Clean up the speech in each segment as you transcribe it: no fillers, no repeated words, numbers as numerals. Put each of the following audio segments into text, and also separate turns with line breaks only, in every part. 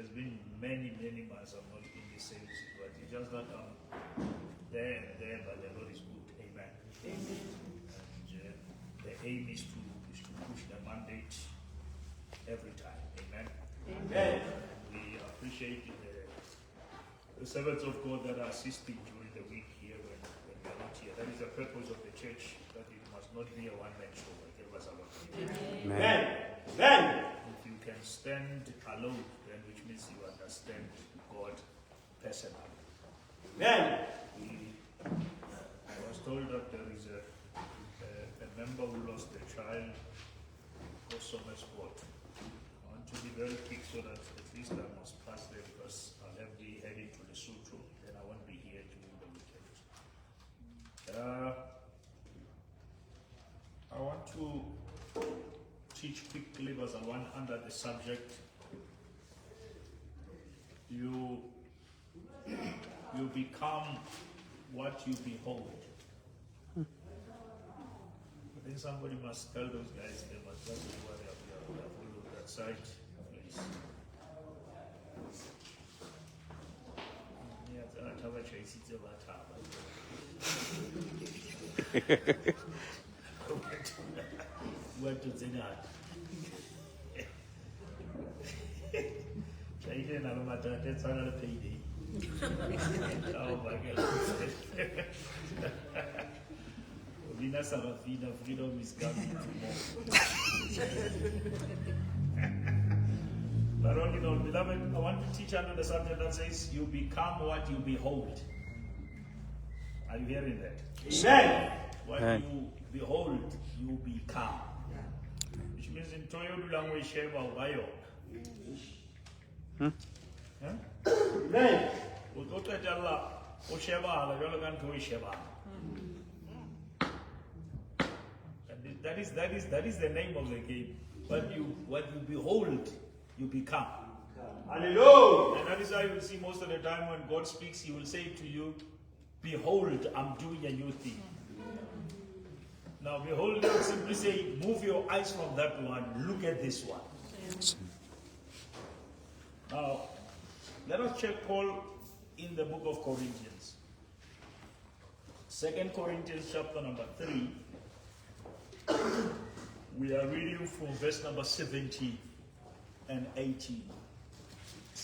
has been many months I'm not in the service, but it's just that I'm there and there, but the Lord is good. Amen. Amen. And the aim is to push the mandate every time. Amen. Amen. We appreciate the servants of God that are assisting during the week here when we are not here. That is the purpose of the church, that it must not be a one-man show. Amen. Amen. If you can stand alone, then which means you understand God personally. Amen. I was told that there is a member who lost a child for summer sport. I want to be very quick so that at least I must pass there because I'll have the heading to the Sutro, then I won't be here during the weekend. I want to teach quickly verse 1 under the subject. You become what you behold. I think somebody must tell those guys they must just do what they have followed that side, please. What to say that? Oh my God. Vina Sarafina, freedom is coming tomorrow. But all in all, beloved, I want to teach under the subject that says, you become what you behold. Are you hearing that? Amen. What you behold, you become. Which means in Toyo language, Sheba Wayo. Amen. That is the name of the game. What you behold, you become. Hallelujah. And that is why you will see most of the time when God speaks, He will say to you, behold, I'm doing a new thing. Now, behold, He will simply say, move your eyes from that one, look at this one. Now, let us check Paul in the book of Corinthians. 2 Corinthians chapter number 3. We are reading from verse number 17 and 18.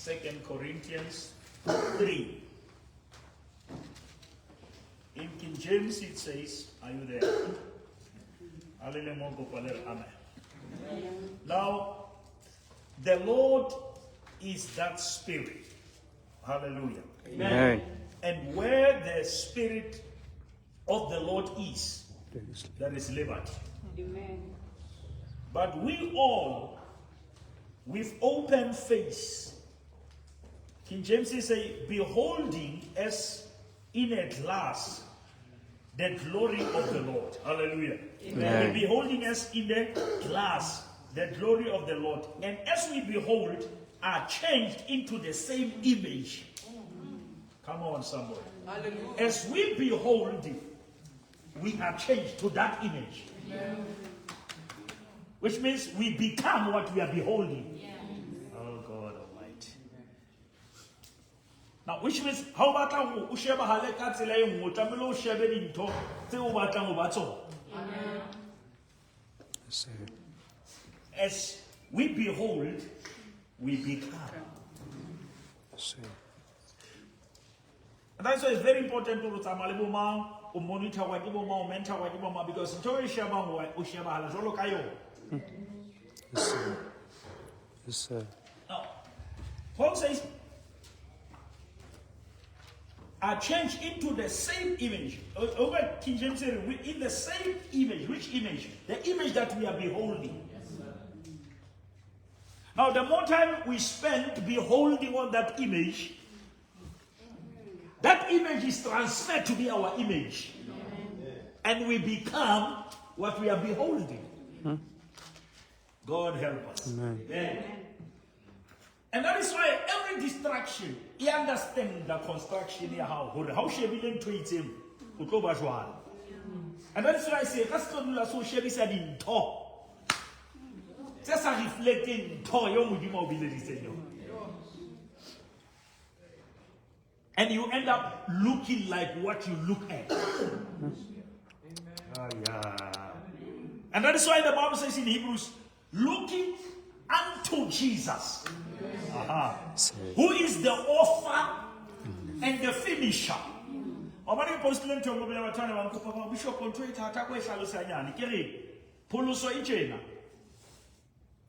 2 Corinthians 3. In King James it says, are you there? Amen. Now, the Lord is that Spirit. Hallelujah. Amen. And where the Spirit of the Lord is, there is liberty. Amen. But we all, with open face, King James says, beholding as in a glass the glory of the Lord. Hallelujah. Amen. We're beholding as in a glass the glory of the Lord. And as we behold, are changed into the same image. Come on, somebody. Hallelujah. As we behold, we are changed to that image. Amen. Which means we become what we are beholding. Yeah. Oh God Almighty. Now, which means how about as we behold, we become. And that's why it's very important to monitor what you mentor what you because
Yes, sir.
Now, Paul says, are changed into the same image. Over King James says, in the same image. Which image? The image that we are beholding. Now, the more time we spend beholding on that image is transferred to be our image. And we become what we are beholding. God help us. Amen. And that is why every distraction, you understand the construction here, how she will treat him. And that is why I say, so she said in talk. Just reflecting talk, young with mobility. and you end up looking like what you look at. And that is why the Bible says in Hebrews, looking unto Jesus, who is the author and the finisher.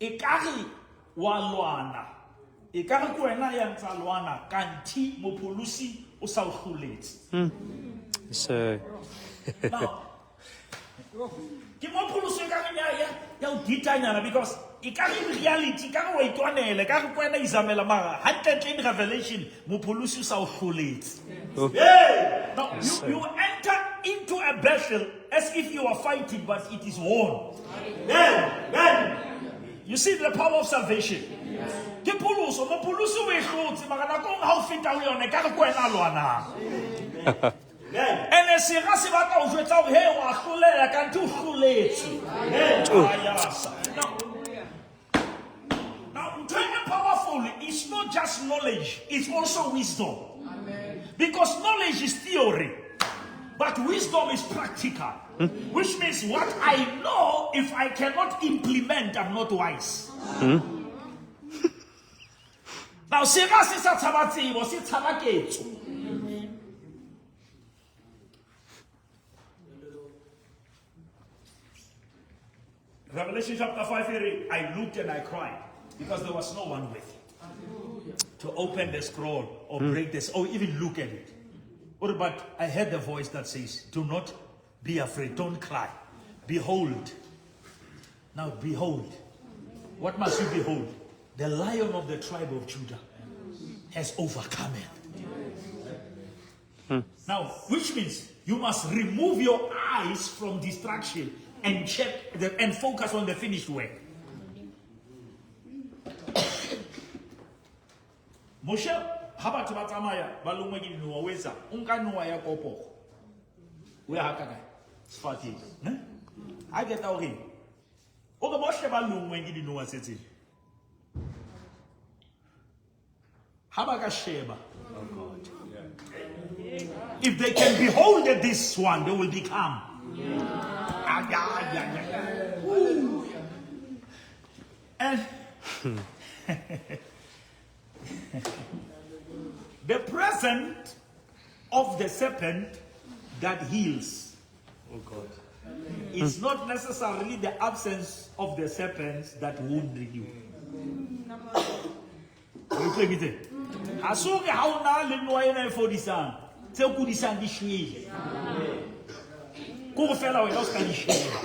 Ekare wa lwana ekare ko wena ya ntsa lwana kanthi mopulusi o sa o hloletse.
So
Now ke mopulusi ka ya o ditanyana because ekare in reality ka go itwanela ka go wena izamela mara 100 in revelation mopulusi o sa o hloletse. Hey, now you enter into a battle as if you are fighting but it is won. Then you see the power of salvation. Ke puluso mo puluso we hlotse mara na go ha o feta o yone ka go wena lwana. And se ga se batla o jwetsa hore he wa hlolela ka ntu hloletse. Now very powerful is not just knowledge, it's also wisdom. Because knowledge is theory, but wisdom is practical. Which means what I know, if I cannot implement, I'm not wise. Now, Revelation chapter 5, I looked and I cried because there was no one with it to open the scroll or break this or even look at it. But I heard the voice that says, do not be afraid, don't cry. Behold. Now behold. What must you behold? The Lion of the tribe of Judah has overcome it. Now, which means you must remove your eyes from distraction and check and focus on the finished work. Moshe, haba tubatamaya balungwe gi no weza unka no ya kopo. We hakaka. Sfati. Ne? I get out here. O go Moshe balungwe gi no wasetse. Haba ka sheba. Oh God. If they can behold this one, they will become. And the presence of the serpent that heals, oh God, it's not necessarily the absence of the serpents that wounded you. Asuke hauna le noyena for disang, tse ku disang di shwile. Ko fela wena o ska di shwela.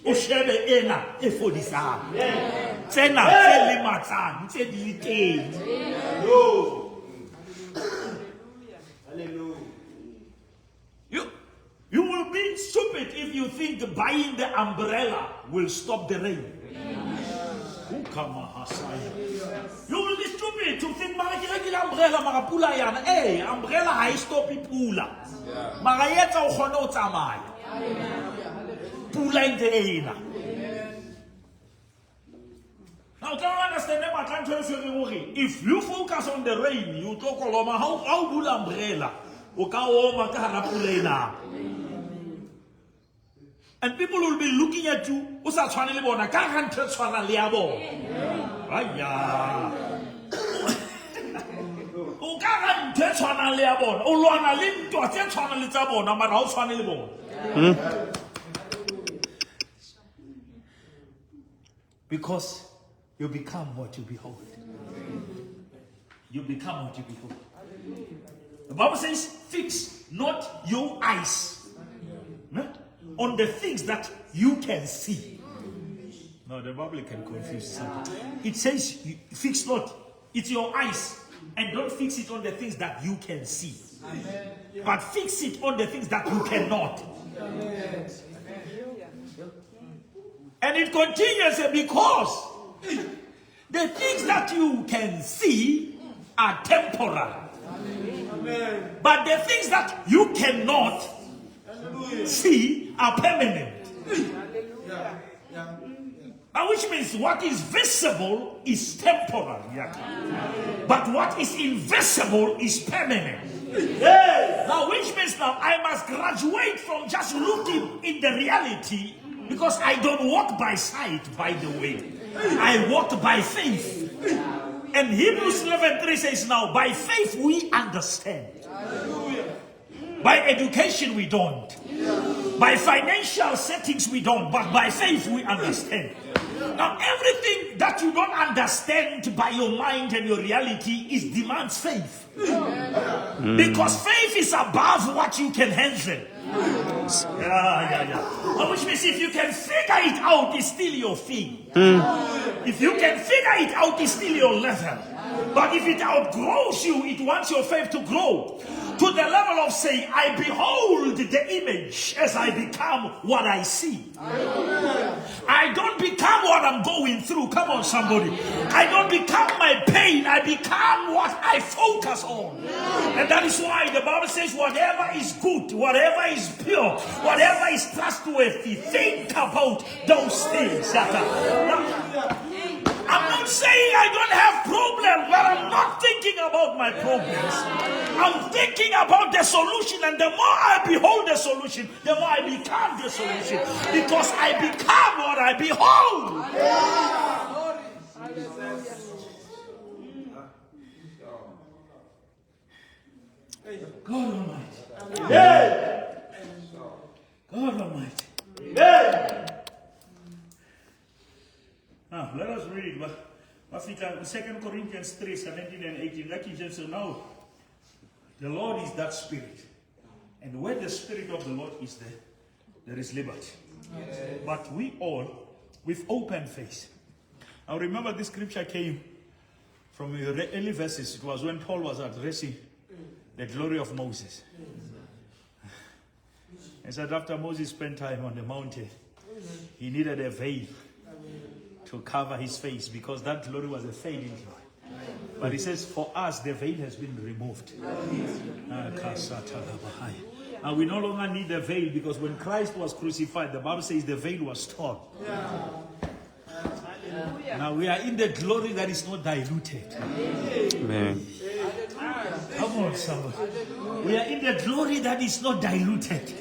O shebe ena e for disang. Tsena tse le matsang, tse di le teng. Hallelujah. You will be stupid if you think buying the umbrella will stop the rain. You will be stupid to think umbrella marapula yana. Hey, umbrella high stop pula. Marayeta o khona o tsamaya. Pula intena. Now can you understand them at if you focus on the rain, you talk about how do umbrella. And people will be looking at you. Usa tshwane le bona ka ga ntse tshwana le ya bona. Aya. O ka ga ntse tshwana le ya bona. O lwana le ntwa tse tshwana le tsa bona mara o tshwane le bona. Because you become what you behold. You become what you behold. The Bible says, fix not your eyes on the things that you can see. No, the Bible can confuse something. It says, fix not. It's your eyes. And don't fix it on the things that you can see. But fix it on the things that you cannot. And it continues because the things that you can see are temporal. But the things that you cannot see are permanent. Which means what is visible is temporal. But what is invisible is permanent. Now, which means now I must graduate from just looking in the reality, because I don't walk by sight, by the way. I walk by faith. And Hebrews 11:3 says now, by faith we understand. By education we don't. By financial settings we don't. But by faith we understand. Now everything that you don't understand by your mind and your reality demands faith. Because faith is above what you can handle. Which means if you can figure it out, it's still your thing. If you can figure it out, it's still your level. But if it outgrows you, it wants your faith to grow to the level of saying, I behold the image as I become what I see. I don't become what I'm going through. Come on, somebody. I don't become my pain. I become what I focus on. And that is why the Bible says, whatever is good, whatever is pure, whatever is trustworthy, think about those things. I'm not saying I don't have problems, but I'm not thinking about my problems. I'm thinking about the solution, and the more I behold the solution, the more I become the solution. Because I become what I behold. God Almighty. God Almighty. Now, let us read what 2 Corinthians 3:17 and 18. Like he just said, now, the Lord is that Spirit. And where the Spirit of the Lord is there is liberty. But we all, with open face. Now remember, this scripture came from the early verses. It was when Paul was addressing the glory of Moses. He said after Moses spent time on the mountain, he needed a veil to cover his face, because that glory was a fading glory. But he says, for us, the veil has been removed. And we no longer need the veil, because when Christ was crucified, the Bible says the veil was torn. Now we are in the glory that is not diluted.
Amen.
Come on, somebody. We are in the glory that is not diluted.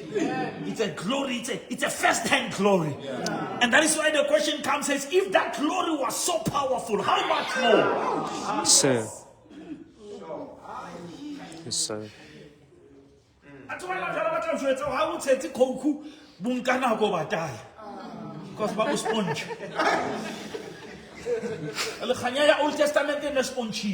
It's a glory, it's a first-hand glory. And that is why the question comes, says, if that glory was so powerful, how much more?
Yes, sir. Yes, sir.
Because Bible sponge. The Old Testament in the sponge.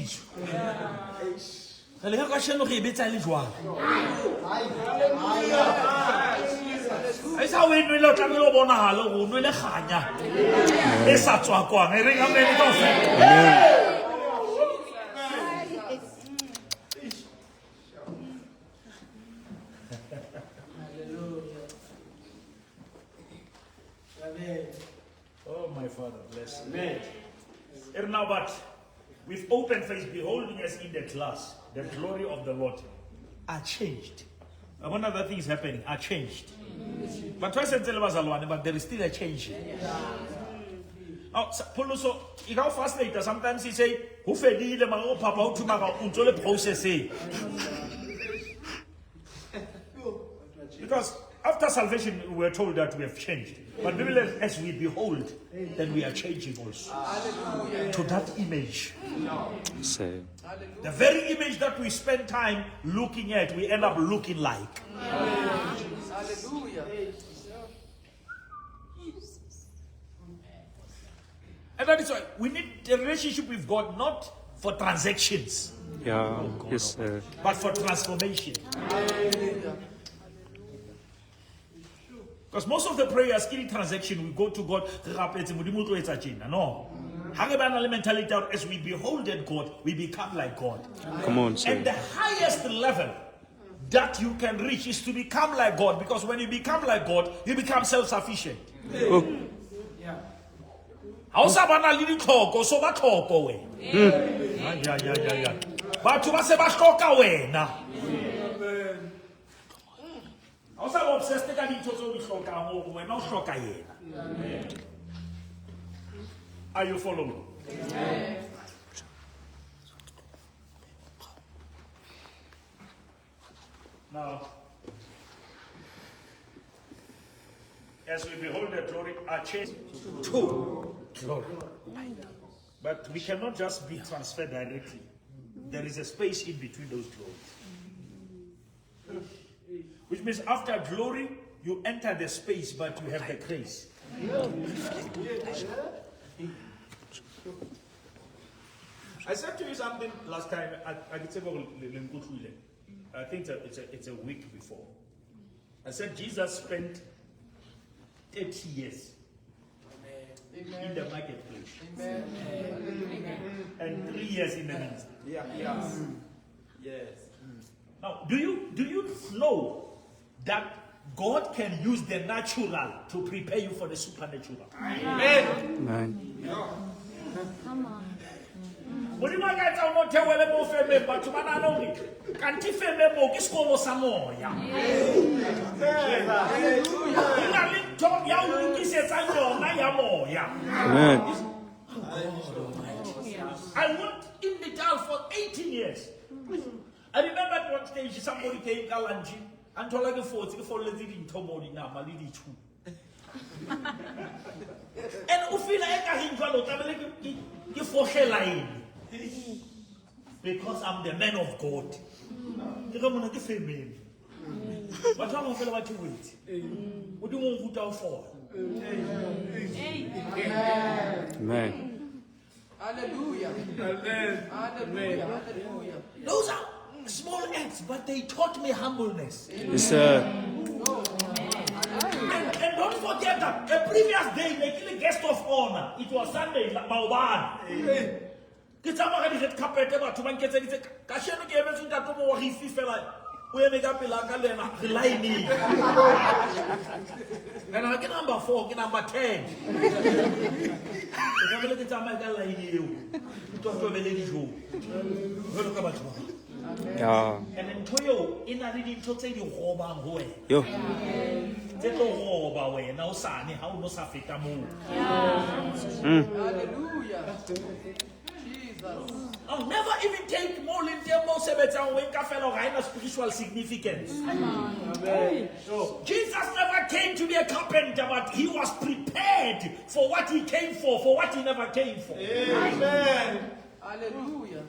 It's how we know that we don't know the khanya. It's a twakwa. Oh, my Father, bless you. And now, but with open face, beholding us in the glass, the glory of the Lord are changed. One other thing is happening, are changed. But twice and tell us alone, but there is still a change. Paul also, you know, fast later, sometimes he say, who fed the man, oh, Papa, to the process. Because after salvation, we were told that we have changed. But maybe as we behold, then we are changing also. To that image.
So.
The very image that we spend time looking at, we end up looking like. Hallelujah. And that is why we need a relationship with God, not for transactions.
Yeah, yes, sir.
But for transformation. Because most of the prayers in transaction, we go to God, no. Mentality, as we beholded God, we become like God.
Come on, sir.
And the highest level that you can reach is to become like God, because when you become like God, you become self-sufficient.
Oh.
Are you following? Now, as we behold the glory, our chase to glory. But we cannot just be transferred directly. There is a space in between those glories. Which means after glory, you enter the space, but you have the grace. I said to you something last time. I think it's a week before. I said Jesus spent 30 years in the marketplace. And 3 years in the ministry.
Yes.
Now, do you know that God can use the natural to prepare you for the supernatural?
Amen.
Come on.
But you might get out tell whether more family, but to man alone. Can't you family more? Kiss como Samoa.
Amen.
I worked in the jail for 18 years. I remember at one stage somebody came Galanji and told like a 40 for living Tomori now, Malidi too. And Ufila Ekahinjalo, you for line. Because I'm the man of God. You don't want to give me. But I'm going to wait. What do you want to put out for?
Amen.
Hallelujah. Hallelujah.
Those are small acts, but they taught me humbleness.
Yes, sir.
And don't forget that the previous day, they killed a guest of honor. It was Sunday, Mauban. It's about to get carpet about to make it. Kashano gave us that tomorrow he fell. We make up like a line. And I get number 4, get number 10. I'm going to get a line you. Talk to a lady who. Look about you.
Yeah.
And then Toyo, in a reading to say you hold on away.
Yo.
They don't hold away. Now, Sani, how no Safita move.
Hallelujah.
I'll never even take more in Demo Sebetan when Kafelo Raina spiritual significance. So, Jesus never came to be a carpenter, but he was prepared for what he came for what he never came for.
Amen. Hallelujah.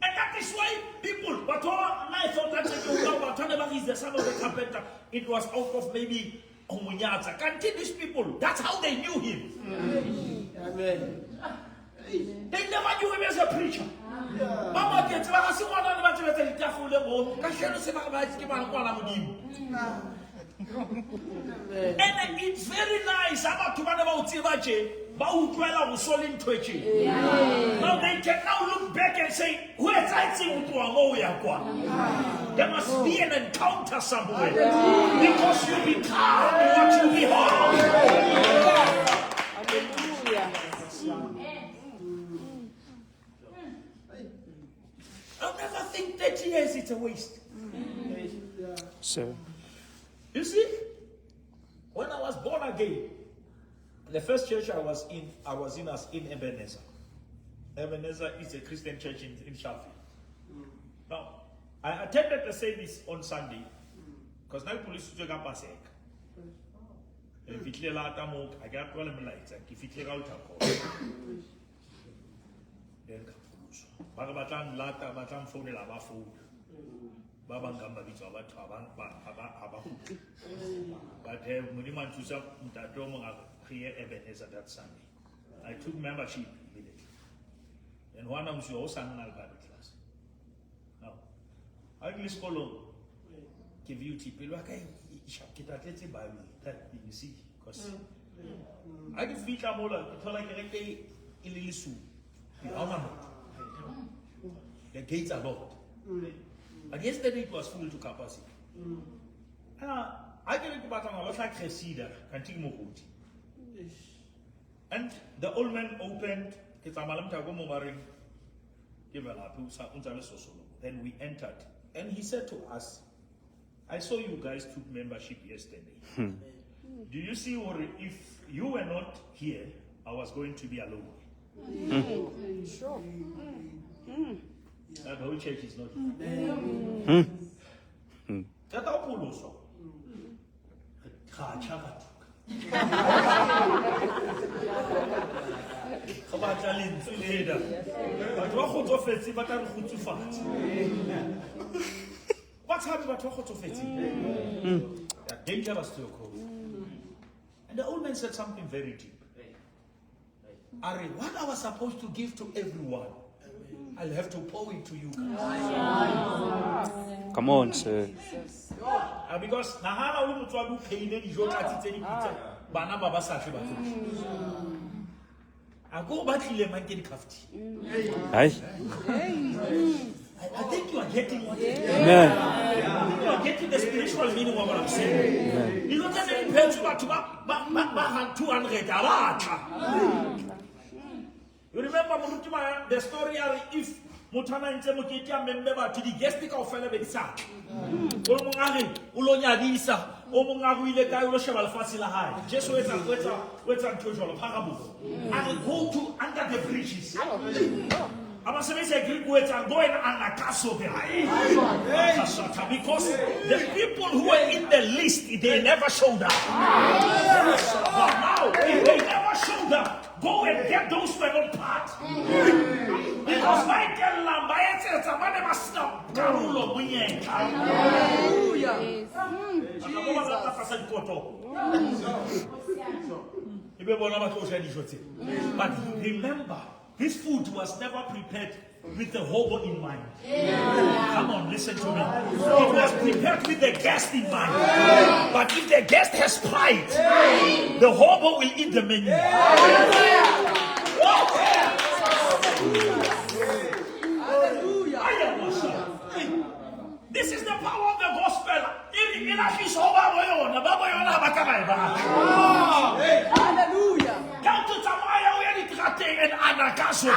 And that is why people, but all I thought that whatever is the son of the carpenter, it was out of maybe Omunyata. Can't these people? That's how they knew him.
Amen.
They never knew him as a preacher. Mama gets I see one of the careful level. And it's very nice about to man about Tivache, but was sold into it. Now they can now look back and say, where's I think there must be an encounter somewhere. Because you become what you behold.
Hallelujah.
I'll never think 30 years it's a waste.
Sir.
You see, when I was born again, the first church I was in as in Ebenezer. Ebenezer is a Christian church in Sheffield. Now, I attended the service on Sunday because now police took up a sec. If it later more, I got 12 lights and if it out then Bagabatang Lata Batam phone lava food. Babangamba is about but Mudiman to some that Roma here Ebenezer that Sunday. I took membership immediately. And one of them was an Bible class. Now, I will call give you people like Bible that you see because I can feel a mola, it's like a illisu. The gates are locked. But yesterday it was full to capacity. I can look back on a lot like Resida, and the old man opened, then we entered. And he said to us, I saw you guys took membership yesterday. Do you see what if you were not here, I was going to be alone.
Sure.
The whole church is not here. That also. What's happening? They're dangerous to your cause. And the old man said something very deep. Ari, what I was supposed to give to everyone, I'll have to pour it to you guys.
Come on, sir.
Because Nahana will try to pay any joke at any Banaba Basashi. I go back to the Mankin Kafti.
Aye.
I think you are getting what
Amen.
I think you are getting the spiritual meaning of what I'm saying. You don't have any page to 200. You remember the story if Mutana and Temukia member to the guest of Felebesa. Omungari, Ulonyadisa, Omungari, the guy will shall facila high. Just wait and Parabu. And go to under the bridges. I'm saying a Greek words are going on a castle behind. Because the people who were in the list, they never showed up. But now, if they never showed up, go and get those 7 parts. Because Michael Lambaye says, somebody must stop. Hallelujah. But remember, this food was never prepared with the hobo in mind. Come on, listen to me. It was prepared with the guest in mind. But if the guest has pride, the hobo will eat the menu. This is the power of the gospel.
Hallelujah.
Come to Tamaya where it and Anakaso.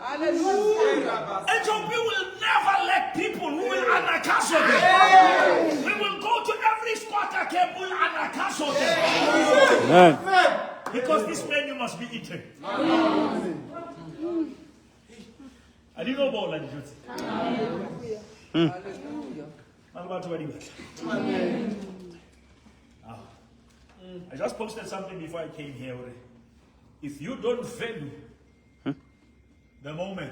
Hallelujah.
And so we will never let people who will Anakaso. We will go to every squatter camp who will Anakaso.
Amen.
Because this menu must be eaten. I didn't know about that.
Hallelujah. Hallelujah.
I just posted something before I came here. If you don't value the moment,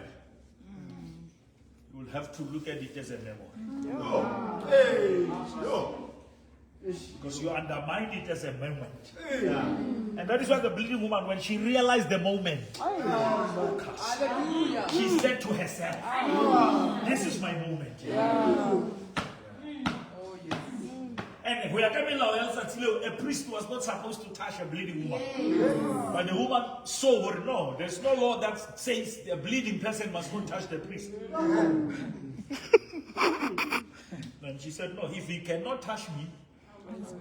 you will have to look at it as a memory. Because you undermine it as a moment. And that is why the bleeding woman, when she realized the moment,
Hallelujah.
she said to herself, this is my moment. And we are coming now, a priest was not supposed to touch a bleeding woman. But the woman saw, no, there's no law that says the bleeding person must not touch the priest. And she said, no, if he cannot touch me,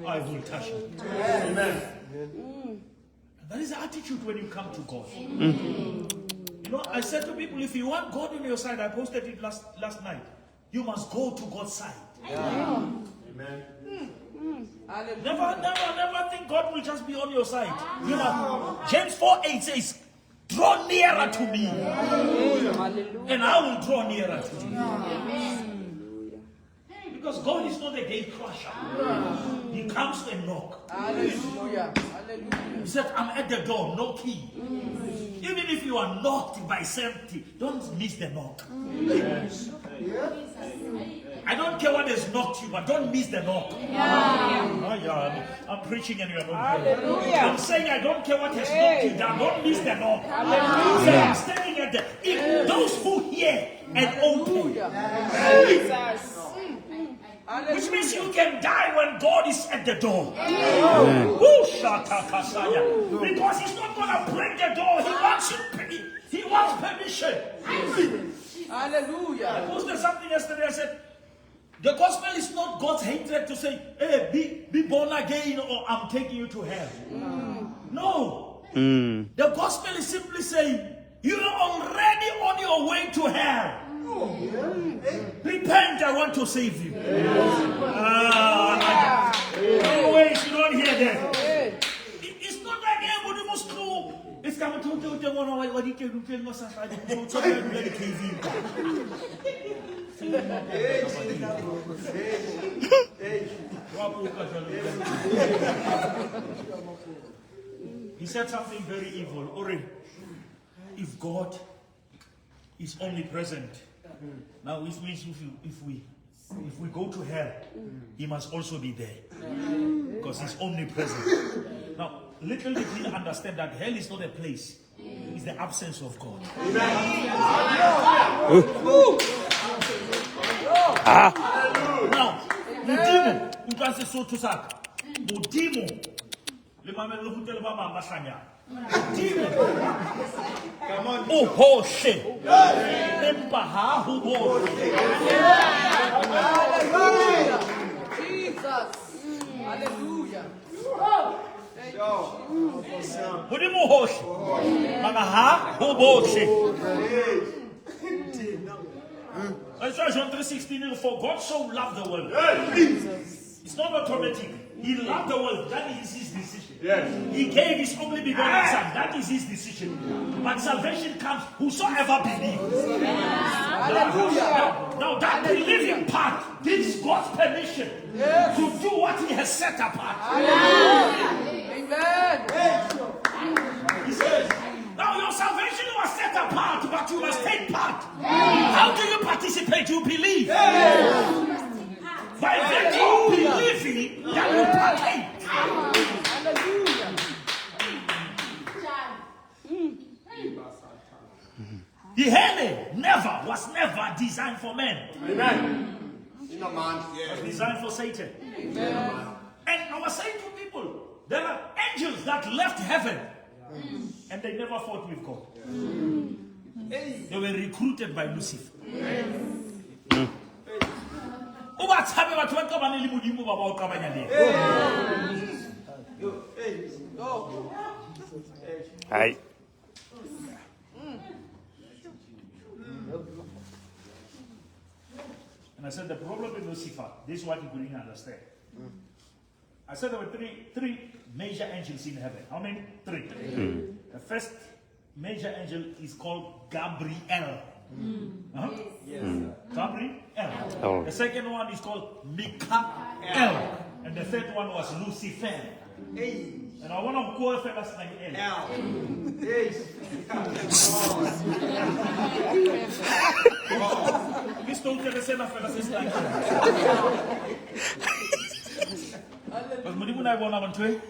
I will touch him. Amen. And that is the attitude when you come to God. You know, I said to people, if you want God on your side, I posted it last night, you must go to God's side. Amen. Never think God will just be on your side. You know, James 4:8 says, draw nearer to me, and I will draw nearer to you. Because God is not a gate crusher. He comes and knocks.
Hallelujah. Hallelujah.
He said, I'm at the door, no key. Even if you are knocked by safety, don't miss the knock. I don't care what has knocked you, but don't miss the knock. I'm preaching and you are not hearing. I'm saying I don't care what has knocked you down, don't miss the knock. I'm standing at the those who hear and open. Which means you can die when God is at the door. Because he's not going to break the door. He wants permission.
Hallelujah.
I posted something yesterday. I said, the gospel is not God's hatred to say, hey, be born again or I'm taking you to hell. No. The gospel is simply saying, you're already on your way to hell. Repent, I want to save you. No ways, you don't hear that. It's not like sa motho o tle ngwana wa dikelo tle mo sa hladi o tshola dula di KV. He said something very evil. Ori, if God is omnipresent, now it means if we go to hell, he must also be there. Because he's omnipresent. Now, little did he understand that hell is not a place, it's the absence of God. Now, Modimo, you can say so to Sak. Modimo, le mama le hotel ba mama hlanya. Modimo. Come on. Oh, hoshe. Empa ha ho bo.
Hallelujah. Jesus. Hallelujah.
Modimo hoshe. Mama ha ho boshe. That's why John 3:16, for God so loved the world. It's not automatic. He loved the world. That is his decision. Yes. He gave his only begotten son. That is his decision. But salvation comes whosoever believes. Now that believing part gives God's permission to do what he has set apart.
Amen.
He says, now your salvation was set apart, but you must take part. How do you participate? You believe. By virtue of believing, that you partake.
Hallelujah.
The hell was never designed for men.
Amen.
It was designed for Satan. Amen. And I was saying to people, there are angels that left heaven and they never fought with God. They were recruited by Lucifer.
Aye.
And I said the problem with Lucifer, this is what you couldn't understand. I said there were three major angels in heaven. How many? Three. The first major angel is called Gabriel. Gabriel.
Oh.
The second one is called Michael. And the third one was Lucifer. And I want to call fellas like L. This don't tell the same fellas is like because Modimo na bona mantwe.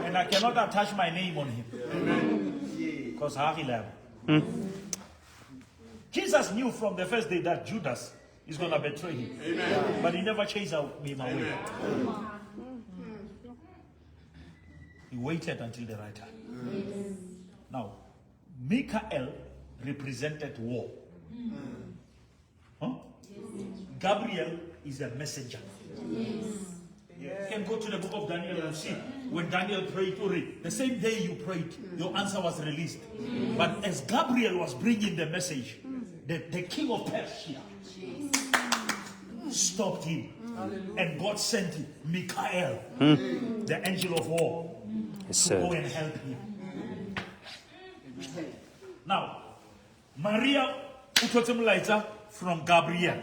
And I cannot attach my name on him. Because how he left. Jesus knew from the first day that Judas is going to betray him. Amen. But he never chased him away. He waited until the right time. Now, Michael represented war. Gabriel is a messenger. You can go to the book of Daniel and see when Daniel prayed, the same day you prayed, your answer was released. But as Gabriel was bringing the message, the king of Persia stopped him. And God sent him, Michael, the angel of war, to go and help him. Now, Maria from Gabriel.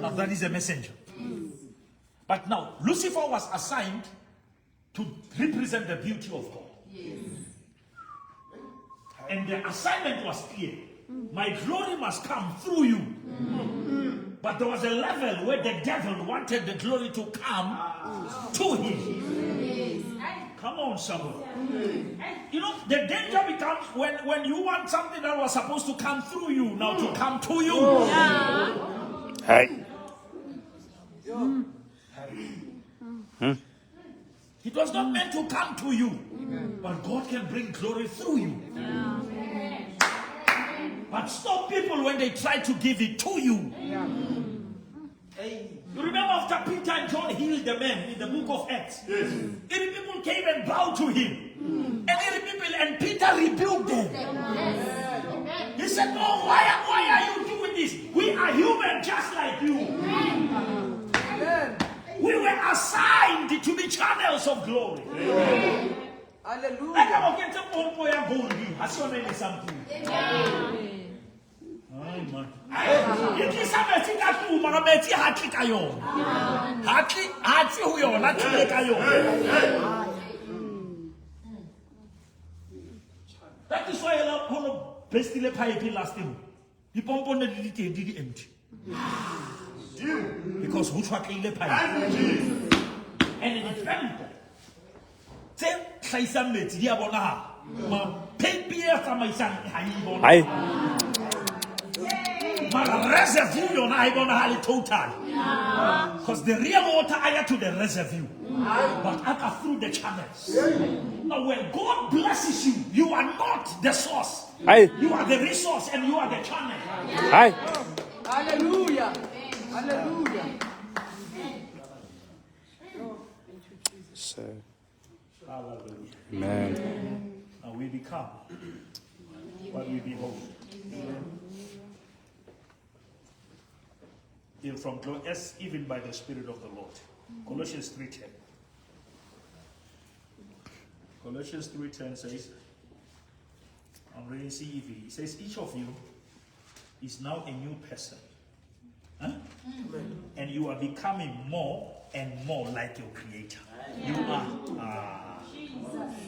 Now that is a messenger. But now, Lucifer was assigned to represent the beauty of God. And the assignment was clear. My glory must come through you. But there was a level where the devil wanted the glory to come to him. Come on, someone. You know, the danger becomes when you want something that was supposed to come through you, now to come to you.
Hey.
It was not meant to come to you, but God can bring glory through you. But stop people when they try to give it to you. You remember after Peter and John healed the man in the book of Acts? Yes. People came and bowed to him. And Peter rebuked them. He said, "No, why are you doing this? We are human just like you. We were assigned to be channels of glory."
Hallelujah.
Okay, it's a pompo ya gold. I saw many something. Ay man. Yeki sa meti ka tu mara meti hati kayo. Hati huyo na kile kayo. That is why I love kono bestile pipe last time. The pompo ne did empty. Because who try clean the pipe? And it depends. Say some meti dia bona. Ma papier sa mai san hai bona.
Aye.
But the reservoir you're not going to have it total. Because the real water I to the reservoir. But I can through the channels. Now when God blesses you, you are not the source.
Aye.
You are the resource and you are the channel.
Aye.
Hallelujah. Hallelujah.
So,
Hallelujah.
amen.
And we become what we behold. From as even by the Spirit of the Lord. Colossians 3:10. Colossians 3:10 says, I'm reading CEV. It says, each of you is now a new person. Huh? And you are becoming more and more like your Creator.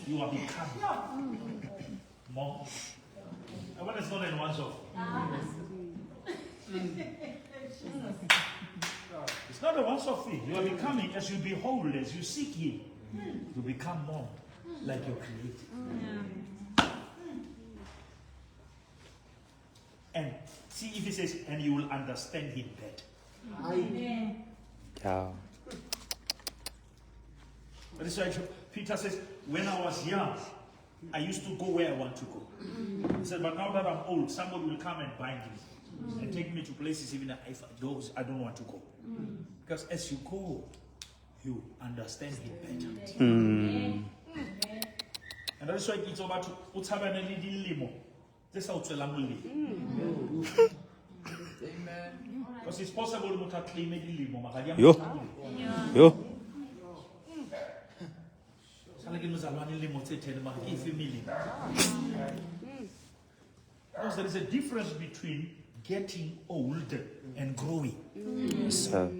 You are becoming more. And what is not in one of? It's not a one-off thing. You are becoming, as you behold, as you seek Him, you become more like your Creator. And see if He says, and you will understand Him better.
Yeah.
That is why Peter says, when I was young, I used to go where I want to go. He said, but now that I'm old, somebody will come and bind me and take me to places even if those I don't want to go. Because as you go, you understand Him better. And that is why it's about to utabane limo. This is how to Amen. Because it's possible to claim limo.
Yo. Yo.
Because there is a difference between getting old and growing.
So,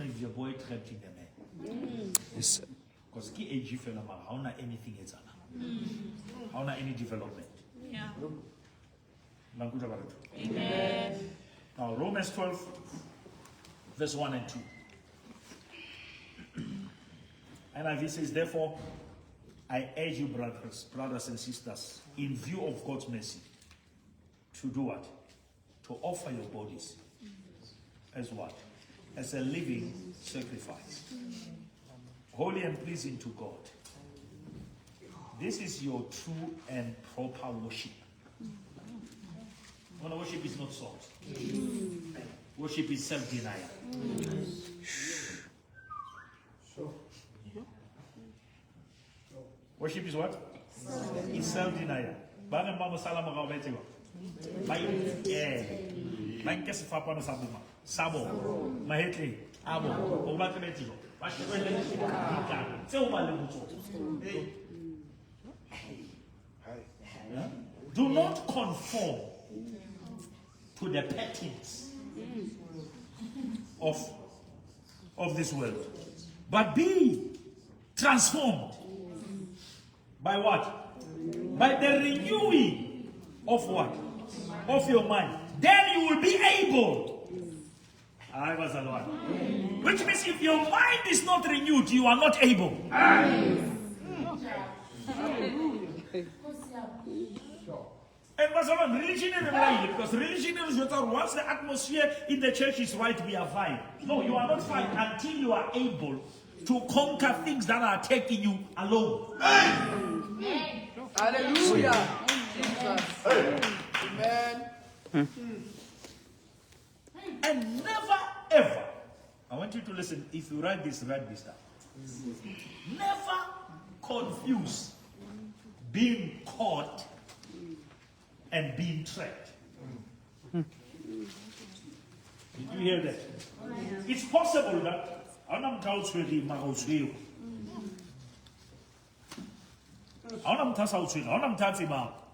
If your boy trapped in the man.
yes.
Because key age fella, how not anything is how not any development.
Yeah.
Amen. Now Romans 12, verse 1 and 2. NIV says, therefore, I urge you, brothers and sisters, in view of God's mercy, to do what? To offer your bodies as what? As a living sacrifice, holy and pleasing to God. This is your true and proper worship. Well, worship is not salt. Worship is self-denial. Worship is what? It's self-denial. Sabo, Mahetli, Abo, Obakametigo, do not conform to the patterns of this world, but be transformed by what? By the renewing of what? Of your mind. Then you will be able. I was alone. Which means if your mind is not renewed, you are not able. And religion is right, because religion is once the atmosphere in the church is right, we are fine. No, you are not fine until you are able to conquer things that are taking you alone.
Hallelujah. Jesus. Amen.
And never ever, I want you to listen, if you write this down. Never confuse being caught and being trapped. Did you hear that? It's possible that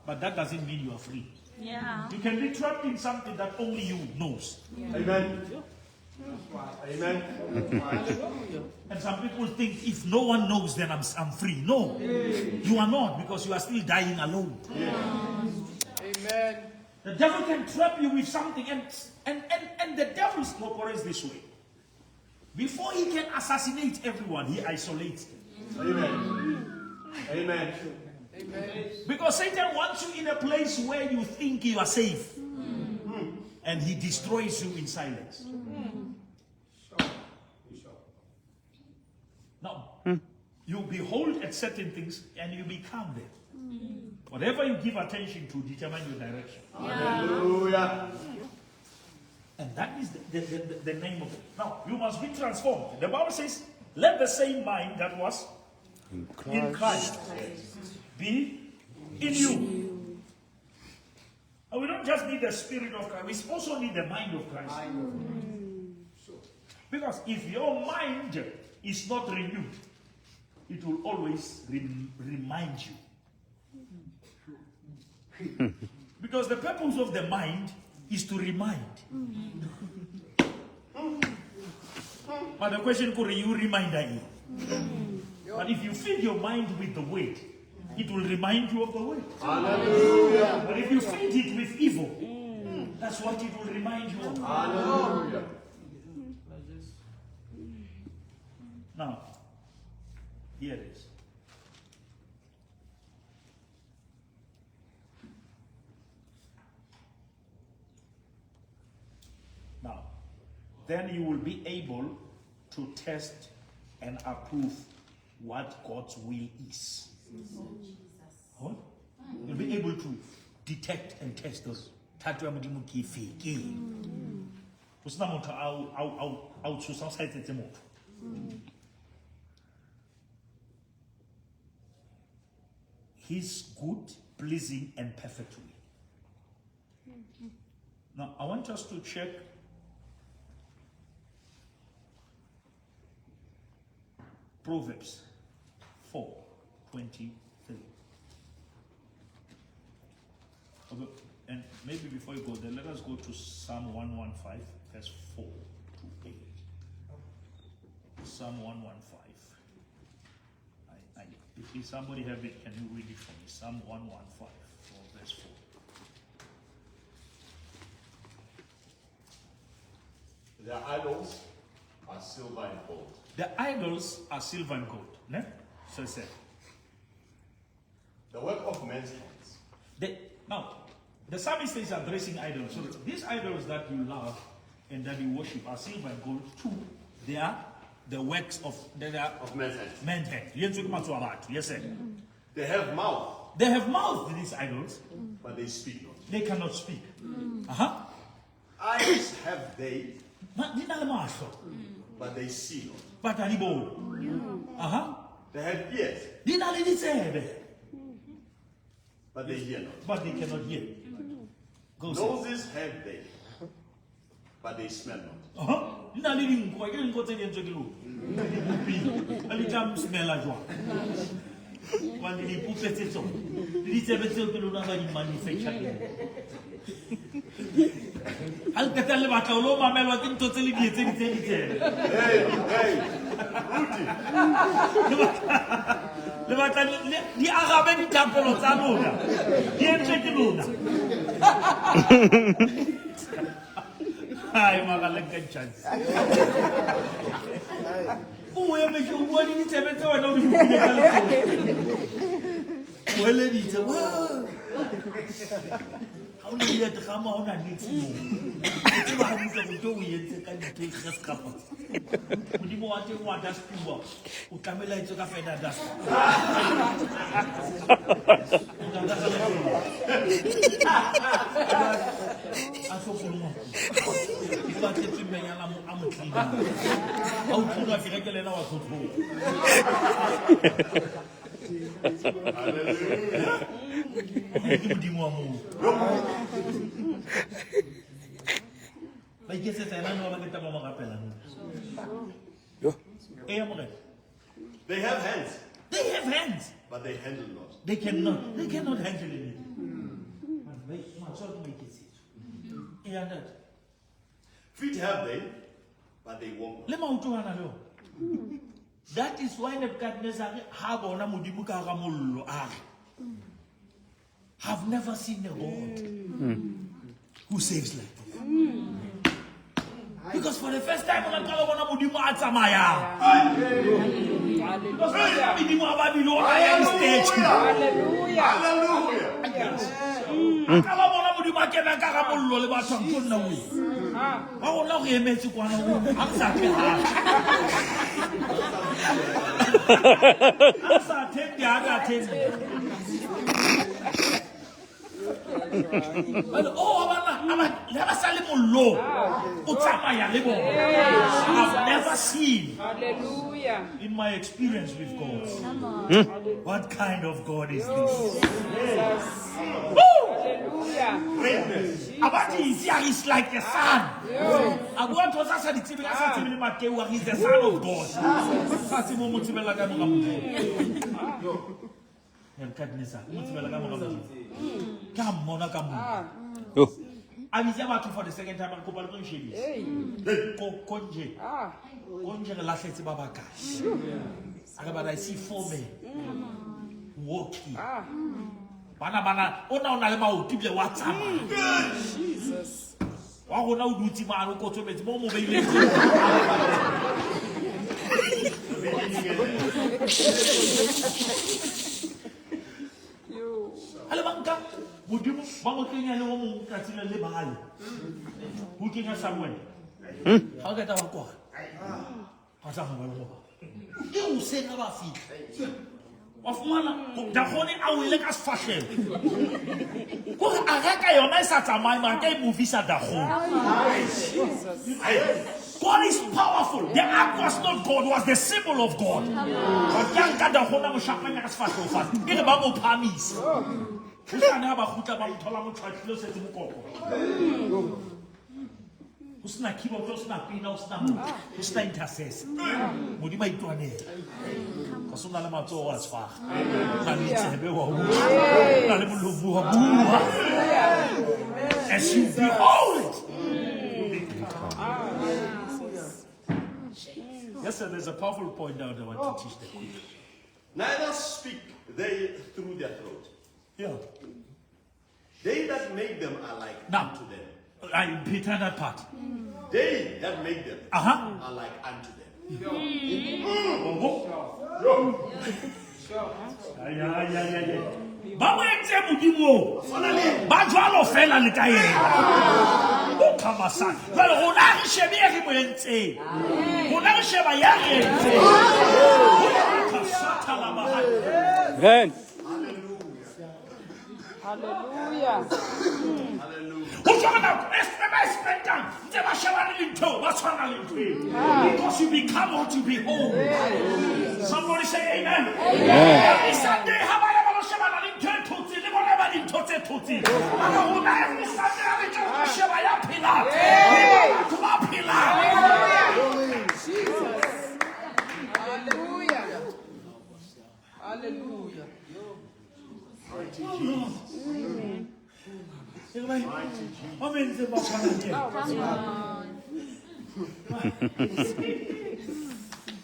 but that doesn't mean you are free.
Yeah.
You can be trapped in something that only you knows.
Amen. Amen.
And some people think if no one knows, then I'm free. No, you are not, because you are still dying alone.
Amen.
The devil can trap you with something, and the devil operates this way. Before he can assassinate everyone, he isolates them.
Amen. Amen.
Amen.
Because Satan wants you in a place where you think you are safe. And he destroys you in silence. Now, you behold at certain things and you become them. Whatever you give attention to determine your direction.
Hallelujah.
And that is the name of it. Now, you must be transformed. The Bible says, let the same mind that was in Christ be in you. And we don't just need the spirit of Christ, we also need the mind of Christ. Because if your mind is not renewed, it will always remind you. Because the purpose of the mind is to remind. But the question could you remind you? But if you feed your mind with the word, it will remind you of the word.
Hallelujah.
But if you feed it with evil, that's what it will remind you of.
Hallelujah.
Now, here it is. Now, then you will be able to test and approve what God's will is. What? You'll be able to detect and test those. His good, pleasing, and perfect will. Now, I want us to check Proverbs 4:23. Okay, and maybe before you go there, let us go to Psalm 115, verse 4 to 8. Psalm 115. If somebody have it, can you read it for me? Psalm 115, verse 4.
Their idols are silver and gold.
The idols are silver and gold. Ne? So it said.
The work of men's hands.
Now, the psalmist is addressing idols. So these idols that you love and that you worship are silver and gold too. They are the works of
Men's hands.
men's hands. Yes, sir.
They have mouth,
They have mouth, these idols.
but they speak not.
They cannot speak.
Eyes have they,
But
but they see not. They have ears, but they hear not.
But they cannot hear. Go say.
Noses have they, but they smell not.
Quando li pupete so, li tebetse ke lona ba di manufacture. Al ka tla ba tla lo mamelwa ke ntotse le dietse di tse.
Hey, Rudy.
Le ba tla di arabe di tapelo tsa lona. Di etse ke lona. Ai magala ka chance. Uwe me ke bua di tebetse wena o di bukile ka letso. Wele di tse. Ha o le ya tgama ona nitsi mo. Ke ba ha ntse go o yetse ka ditho ikgeskapa. Modimo wa teng wa daspuwa. O tlamela itse ka feda das. A so go mo. Ba ke tsimenya la mo a motlina. O How could I feel like I was so cool? Like yes, I know what the mama capella.
They have hands,
They have hands.
but they handle not.
They cannot handle it.
Feet have they, but they walk not.
That is why Nebuchadnezzar have never seen a God who saves like this. Because for the first time, because I've never seen.
Hallelujah.
In my experience with God, what kind of God is this?
Hallelujah.
He's like the Son. I want to say he's the Son of God.
Yo.
I was about to for the second time. I'm going to show you. I see 4 men walking.
Jesus.
Of mana the honey I will let us fashion. Go araka your nice at my man movie at the home. God is powerful. The act was not God, was the symbol of God. But young got the honor of champagne as fast or fast. Get about more pamis. You can have a hoot about Tolamo close to Mukoko. Who's not keep up those not being out snap? Who's not intercess? Would you make to an end? Because soon I'm out as far. As you behold. Yes, sir, there's a powerful point down there I want to teach them.
Neither speak they through their throat.
Yeah.
They that make them are like
Now.
unto them.
I repeat that part.
They that make them are like unto them.
Ba etse modimo ba jwalo fela le ka yena o khamasana jwale rona re shebe re mo entse rona re sheba ya re entse
Amen.
Hallelujah.
Because you become what you behold. Somebody say amen.
Amen.
Every Sunday, have I ever every Sunday,
Jesus. Hallelujah. Hallelujah.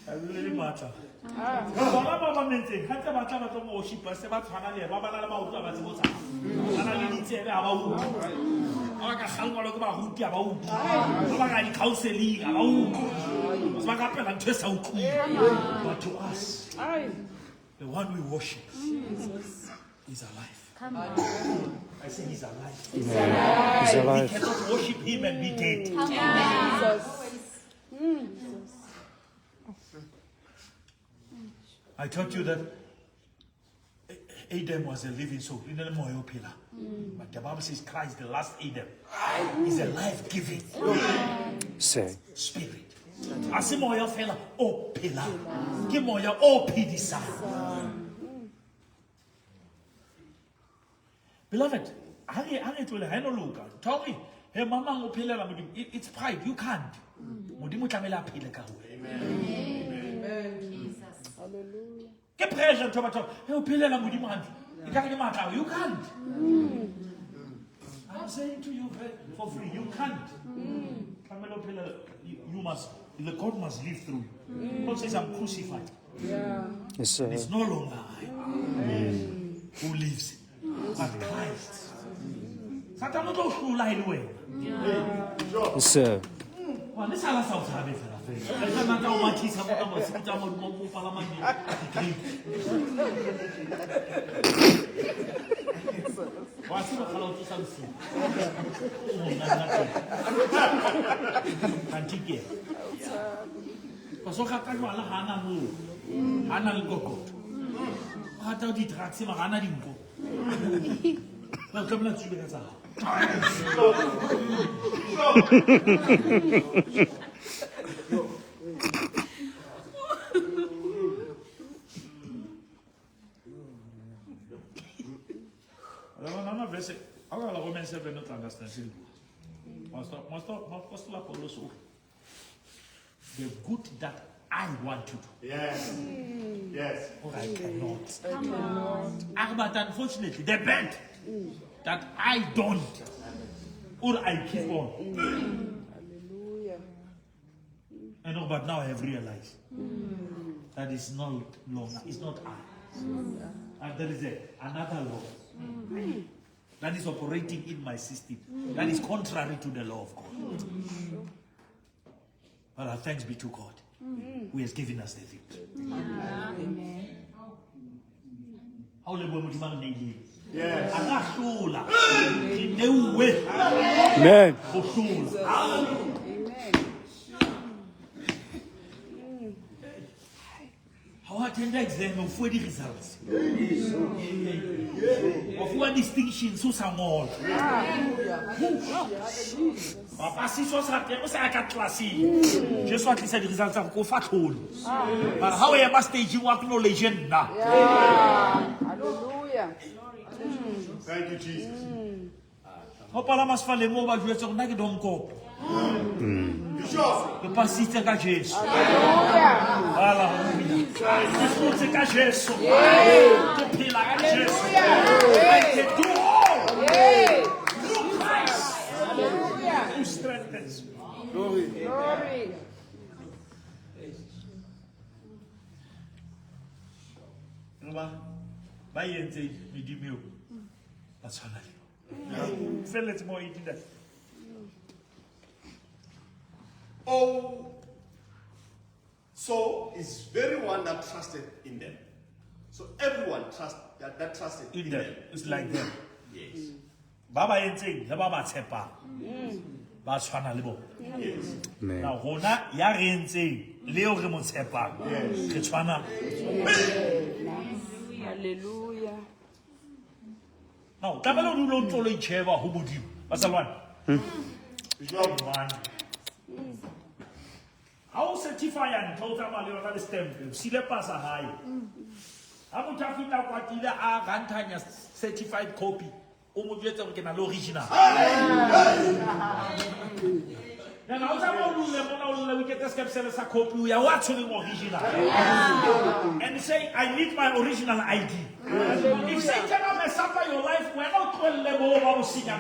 I really matter. But to us, the one we worship is alive. I say he's alive.
He's alive.
We cannot worship him and be dead. I taught you that Adam was a living soul, in the moral pillar. But the Bible says Christ, the last Adam, is a life-giving
Say.
spirit. A se moya fela o phela. Ke moya o phedisang. Beloved, tell me, hey mama, it's pride. You can't. Amen.
Hallelujah.
Get pressure to you can't. I'm saying to you for free, you can't. You must, the God must live through you. God says, I'm crucified.
Yeah.
Yes, sir.
It's no longer I who lives, but Christ. Satan not who lie away.
Yes, sir.
Well, this is how I have Romans 7 not understand. The good that I want to do.
Yes. Yes.
Or I cannot. But unfortunately, the bad that I don't, or I keep on.
Hallelujah.
I know, but now I have realized that is no longer, it's not I. And there is another law that is operating in my system that is contrary to the law of God. But thanks be to God who has given us the victory.
Yes.
Amen.
Amen.
How attend the exam of the results? Of what distinctions so some more. Papa, si so ça te, ça a classé. Je suis qui c'est des résultats qu'on fait tout. But how am I stage you acknowledge na?
Hallelujah.
Thank you, Jesus.
Papa, mas fale mo ba jouer sur nagi don ko.
Bishop.
Le passé c'est ka Jésus.
Hallelujah.
Hallelujah. Jesus c'est ka Jésus. Depuis la Jésus. I can do all. Through Christ.
Hallelujah.
Who strengthens me.
Glory.
Ba yentse midimio. That's finally. Feel it more eating that.
Oh, so it's very one that trusted in them. So everyone that trusted in them.
It's like them.
Yes.
Baba yentse, le baba tshepa. Ba tshwana le bo.
Yes.
Amen.
Now hona ya rentse le o re mo tshepa. Re tshwana.
Hallelujah.
Now, tabelo du lo ntolo itsheba ho bodimo. Basalwana.
Bishop.
Man. How certify and total value of the stamp? See the pass a high. How much have you now got a Rantanya certified copy? Almost original. Then I was get the steps and a copy. We are watching original. And say, I need my original ID. If Satan mess up your life, we're not going to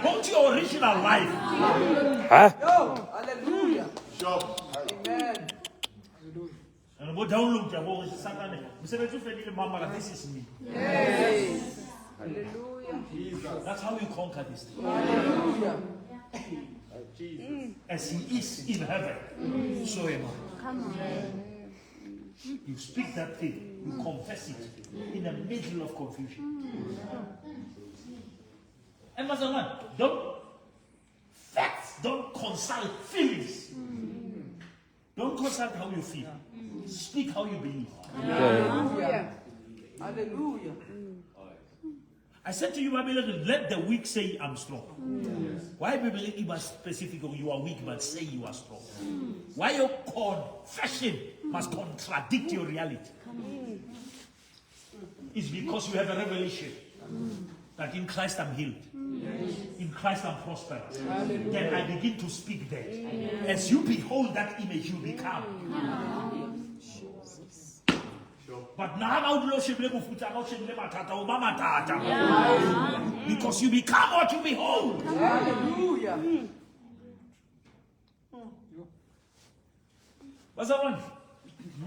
go to your original life.
Huh?
Hallelujah.
Bishop.
Amen.
And go download your voice. Satan, this is me.
Yes. Hallelujah.
That's how you conquer this thing.
Hallelujah.
As he is in heaven, so am I. You speak that thing, you confess it in the middle of confusion. And verse 1, don't consult feelings. Don't consult how you feel. Speak how you believe.
Hallelujah. Hallelujah.
I said to you, Babylon, let the weak say I'm strong. Why Babylon you must specific you are weak, but say you are strong? Why your confession must contradict your reality? It's because you have a revelation that in Christ I'm healed. In Christ I'm prosperous. Then I begin to speak that. As you behold that image, you become. But now because you become what you behold.
Hallelujah.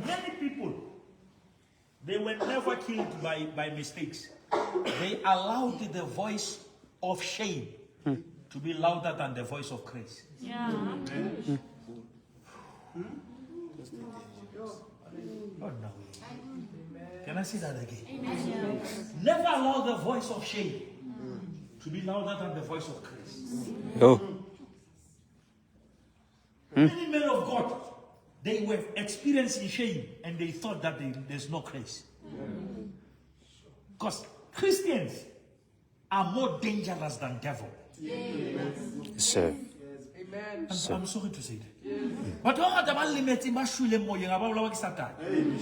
Many people, they were never killed by mistakes. They allowed the voice of shame to be louder than the voice of grace.
Yeah.
Oh no. Can I say that again? Never allow the voice of shame to be louder than the voice of grace.
Yo.
Many men of God, they were experiencing shame and they thought that there's no grace. Because Christians are more dangerous than devil.
Yes, sir.
Amen.
I'm sorry to say that. But don't have the limits in my shule moying about like Satan.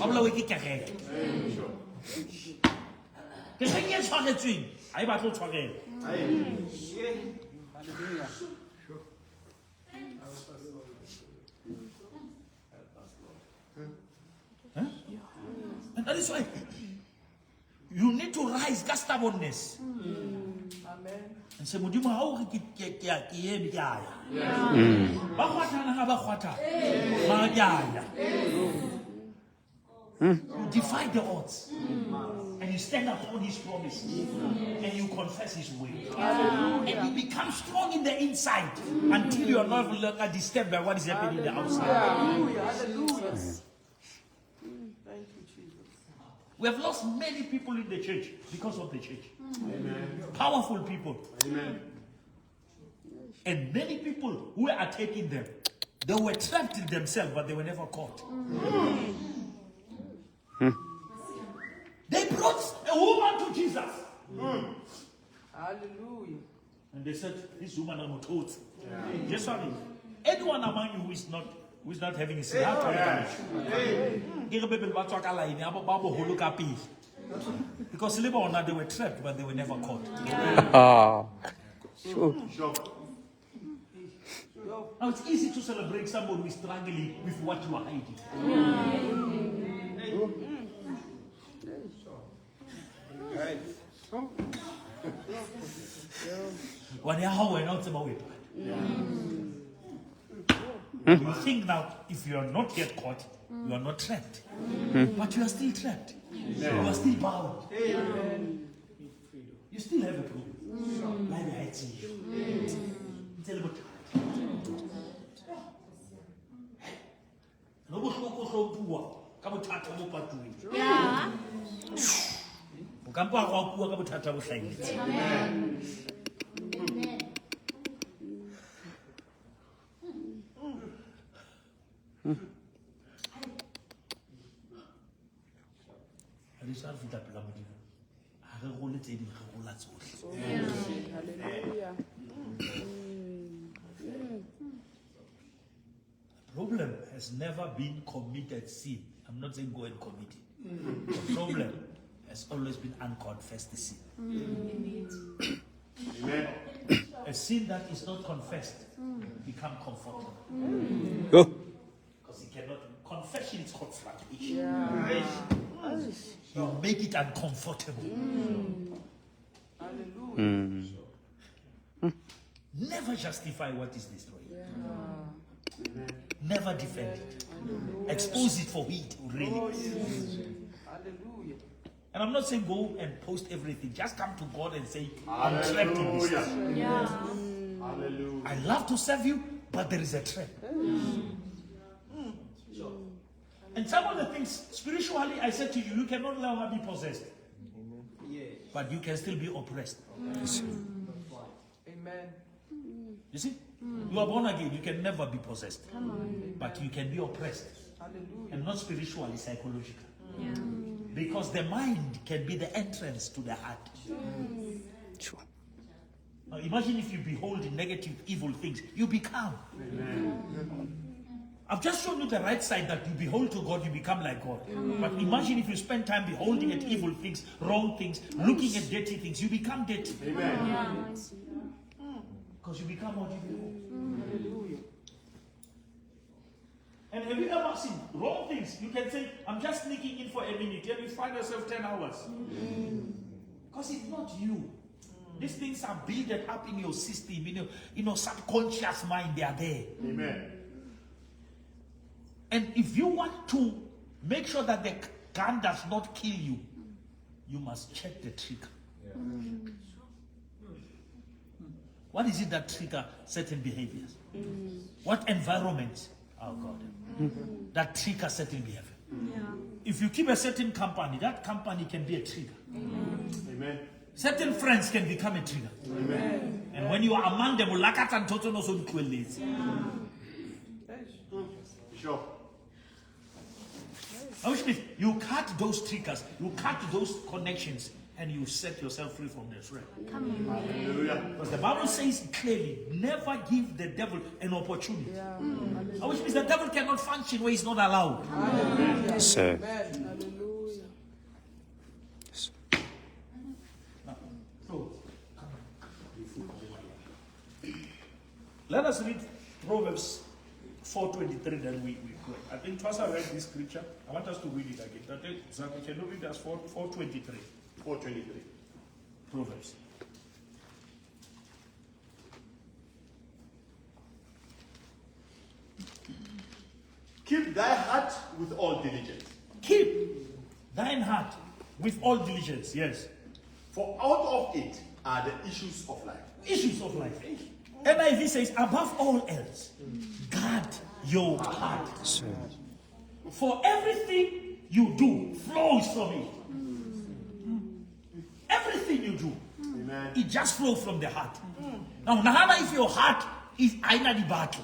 I'm like a carrot. The thing is, I battle to again. And that is why you need to rise against stubbornness.
Amen.
And say, Mudimu, how you defy the odds. And you stand upon his promises. And you confess his way. And you become strong in the inside until you are no longer disturbed by what is happening in the outside.
Hallelujah. Hallelujah. Thank you, Jesus.
We have lost many people in the church because of the church. Amen. Powerful people. Amen. And many people who are taking them, they were trapped in themselves, but they were never caught. They brought a woman to Jesus.
Hallelujah.
And they said, this woman is not taught. Yes, sorry. Anyone among you who is not having a sin, because they were trapped, but they were never caught.
Ah. Sure.
Now it's easy to celebrate somebody who is struggling with what you are hiding. You think now, if you are not yet caught, you are not trapped. But you are still trapped. You are still bound. You still have a problem. Like I had seen you. Tell about
Yeah.
Hallelujah.
Problem has never been committed sin. I'm not saying go and commit it. The problem has always been unconfessed sin.
Amen.
A sin that is not confessed become comfortable.
Yo.
Because it cannot. Confession is called flatulation. You make it uncomfortable.
Hallelujah.
Never justify what is destroyed. Never defend it. Expose it for it, really.
Hallelujah.
And I'm not saying go and post everything. Just come to God and say, I'm trapped in this.
Yeah.
Hallelujah.
I love to serve you, but there is a trap. And some of the things, spiritually, I said to you, you cannot longer be possessed. But you can still be oppressed.
Amen.
You see? You are born again, you can never be possessed. But you can be oppressed.
Hallelujah.
And not spiritually, psychological.
Yeah.
Because the mind can be the entrance to the heart.
Sure.
Now imagine if you behold negative, evil things, you become. I've just shown you the right side, that you behold to God, you become like God. But imagine if you spend time beholding at evil things, wrong things, looking at dirty things, you become dirty. Because you become what you behold.
Hallelujah.
And have you ever seen wrong things? You can say, I'm just sneaking in for a minute, and you find yourself 10 hours. Because it's not you. These things are built up in your system, in your subconscious mind, they are there.
Amen.
And if you want to make sure that the gun does not kill you, you must check the trigger. What is it that trigger certain behaviors? What environments? Oh God. That trigger certain behavior. If you keep a certain company, that company can be a trigger.
Amen.
Certain friends can become a trigger.
Amen.
And when you are among them,
Sure.
which means you cut those triggers, you cut those connections, and you set yourself free from the threat.
Hallelujah.
Because the Bible says clearly, never give the devil an opportunity. Which means the devil cannot function where he's not allowed.
Yes, sir.
Amen. Hallelujah.
So, let us read Proverbs 4:23, then we pray. I think Twasa read this scripture. I want us to read it again. So can you read us 4:23?
4:23.
Proverbs.
Keep thy heart with all diligence,
Keep thine heart with all diligence. Yes.
for out of it are the issues of life.
Issues of life. NIV says, above all else, guard your heart.
Sir.
For everything you do flows from it. Everything you do,
Amen.
it just flows from the heart. Now, Nahana, if your heart is aina the battle,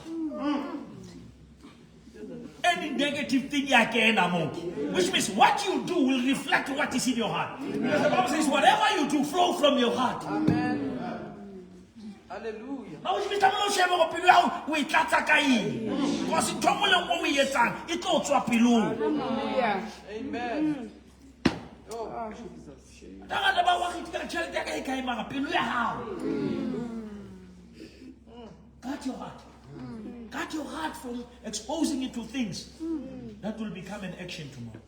any negative thing you can among, which means what you do will reflect what is in your heart. Because the Bible says, whatever you do flow from your heart.
Amen. Hallelujah.
Now, which means we because in Tomola, we yet it goes to a pillow.
Amen. Oh, Jesus.
Cut your heart. Cut your heart from exposing it to things that will become an action tomorrow.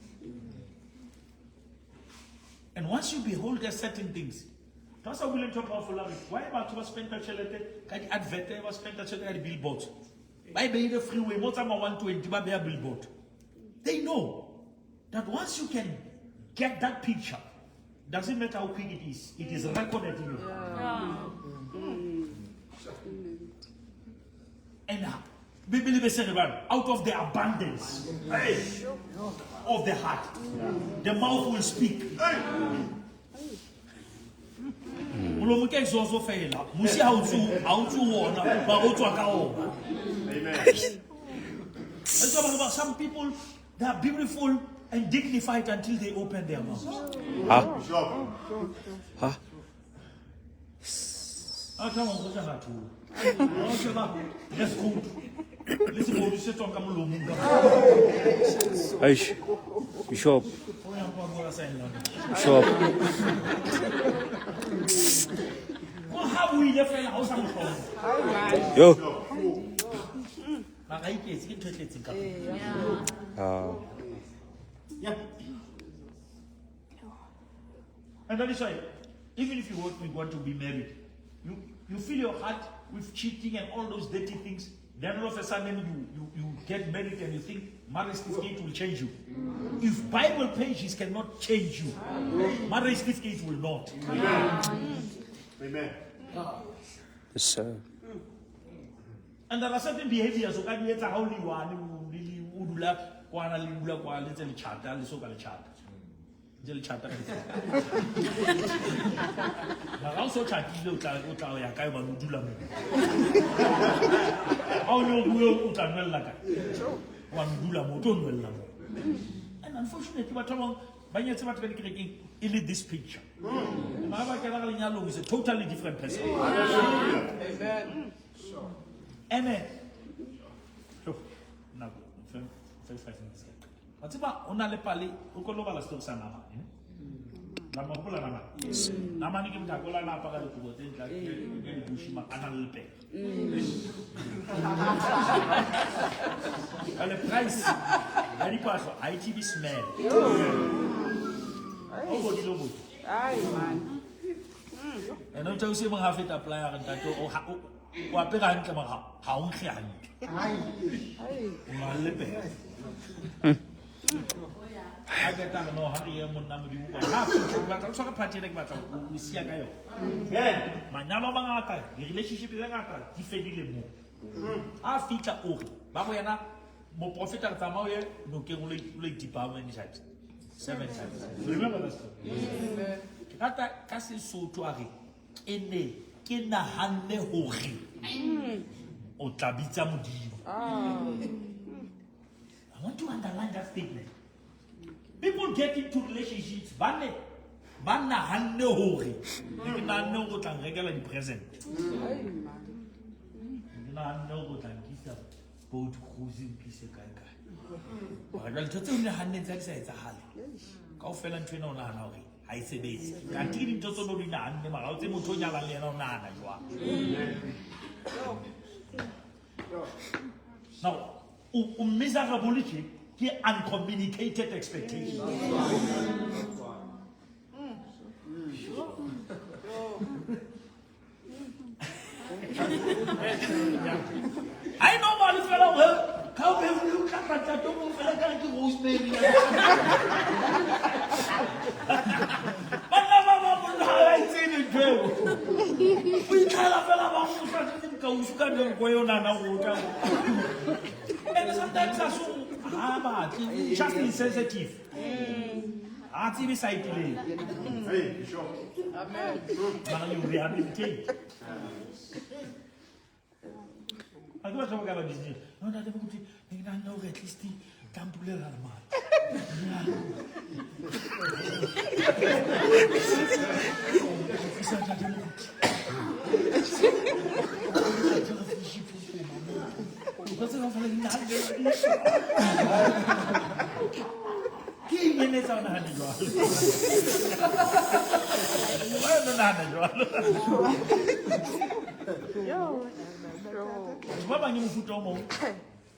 And once you behold there's certain things, that's what we'll talk about for life. Why about to spend a chelete? Can you advert spend a chelete billboard? By the freeway, more time 120 by a billboard. They know that once you can get that picture, doesn't matter how quick it is recorded in you. And Bible said about out of the abundance of the heart, the mouth will speak. Some people, they are beautiful and dignified until they open their mouth.
Huh? Aish. Bishop. Bishop. Yo.
Yeah. And that is why, even if you want to be married, you fill your heart with cheating and all those dirty things, then all of a sudden you get married and you think marriage certificate will change you. If Bible pages cannot change you, marriage certificate will not.
Amen.
Yes, sir.
And there are certain behaviors so can you how really udula kwana lula kwa little chata liso kala chata. Little chata. Na also chati lo ta ya kai ba udula mo. How no go utanwela ka. Wa udula mo tonwela mo. And unfortunately but Ba nyetse batho ba dikerekeng e le this picture. Ma ba kena ga lenyalong is a totally different person.
Amen.
Amen. Now, 5 minutes. What's about Onale Pali, Ukoloba Stoke Sanama? Nama Hula Nama. Namani can Takola Napa to go to Bushima Analpe. And the price, very part for ITV smell. Oh, what do you
Aye, man.
and don't tell you have it apply and that or Peran Kama, how can
Aye.
I get down no how you number you but also a party like that. We see a guy. My Namamaka, the relationship is like that. He fed him more. I feature over. Babayana, more profit at Tamoya, no can only department inside. 7 times. Remember that story? Kata kasi so to ari. Ene kina hande hori. O tabita mudi. I want to underline that statement. People get into relationships. Banne hande hori. Kina no go tang regala di present. Kina no go tang kisa boat cruising piece kai kai. Ba tshotse o ne hanne tsa isa etsa hale. Ka o fela ntwe no nana hore ha e sebetse. Ka tiri ntse tso no di nane mara o tse motho o nyala le yena o nana jwa. Now, miserability is uncommunicated expectation. I know what it's going to how have you come back to Rosemary? We tell a fellow and sometimes I so just insensitive. Auntie beside you.
Hey, sure.
Amen.
Now you rehabilitate. I don't know about this. No, that the movie, I know at least the Campbell Armand. Baba ngi mfuto mo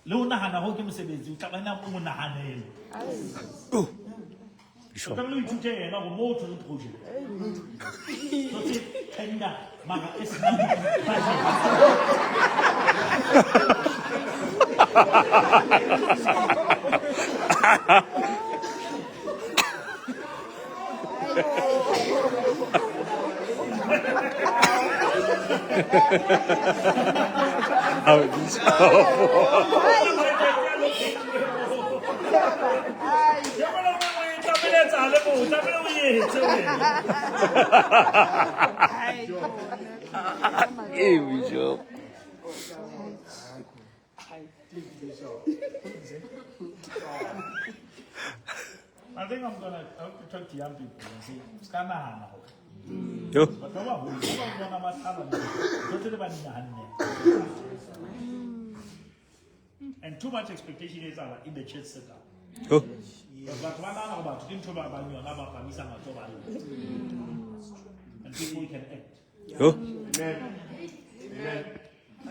le una hana ho ke mosebetsi o tlabana mo nahanele
Bishop.
ka lo ithute yena go mo tlo project so tse tenda mara esna
Hey, Bishop.
I think I'm going to talk to young people and say, Skana.
Yo.
But no one must have and too much expectation is in the church setup.
Yo.
But one hour about him to about you and about and people can act.
Yo.
Amen. Amen.